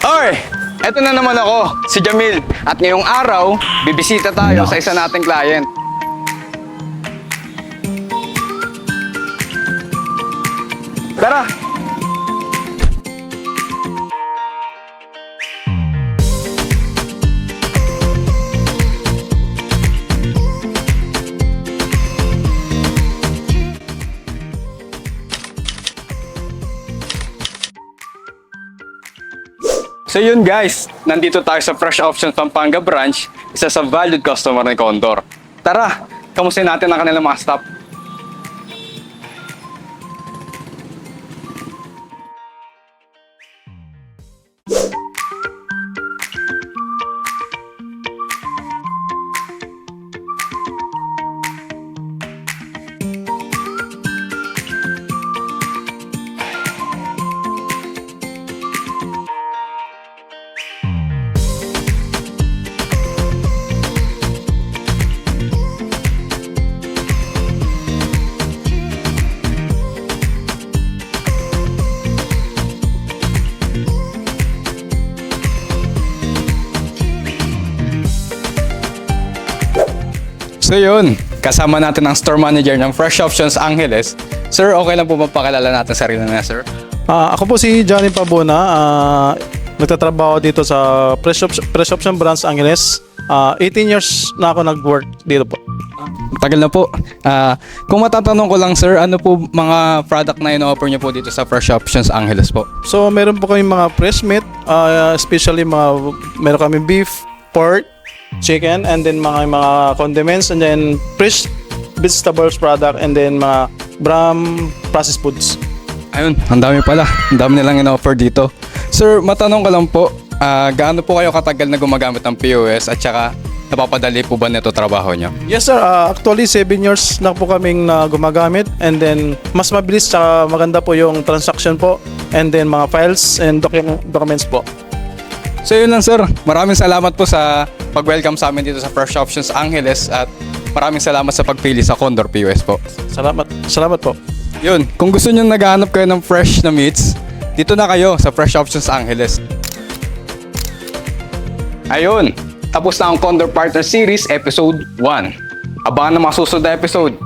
Hoy! Eto na naman ako, si Jamil. At ngayong araw, bibisita tayo sa isa nating client. Tara! So yun guys, nandito tayo sa Fresh Options Pampanga branch, isa sa valued customer ni Condor. Tara, kamusta natin ang kanilang mga staff. So yun, kasama natin ang store manager ng Fresh Options Angeles. Sir, okay lang po mapakilala natin sarili na, sir? Ako po si Johnny Pabuna, nagtatrabaho dito sa Fresh Option Branch Angeles. 18 years na ako nag-work dito po. Tagal na po. Kung matatanong ko lang, sir, ano po mga product na ino-offer niyo po dito sa Fresh Options Angeles po? So meron po kami mga fresh meat, especially meron kami beef, pork, chicken, and then mga condiments, and then fresh vegetables product, and then mga processed foods. Ayun, ang dami pala. Ang dami nilang ino-offer dito. Sir, matanong ko lang po, gaano po kayo katagal na gumagamit ng POS at saka napapadali po ba nito trabaho niyo? Yes sir, actually 7 years na po kaming gumagamit, and then mas mabilis tsaka maganda po yung transaction po, and then mga files and documents po. So yun lang sir, maraming salamat po sa pag-welcome sa amin dito sa Fresh Options Angeles at maraming salamat sa pagpili sa Condor POS po. Salamat po. Yun, kung gusto nyo naghahanap kayo ng fresh na meats, dito na kayo sa Fresh Options Angeles. Ayun, tapos na ang Condor Partner Series Episode 1. Abangan na mga susunod na episode.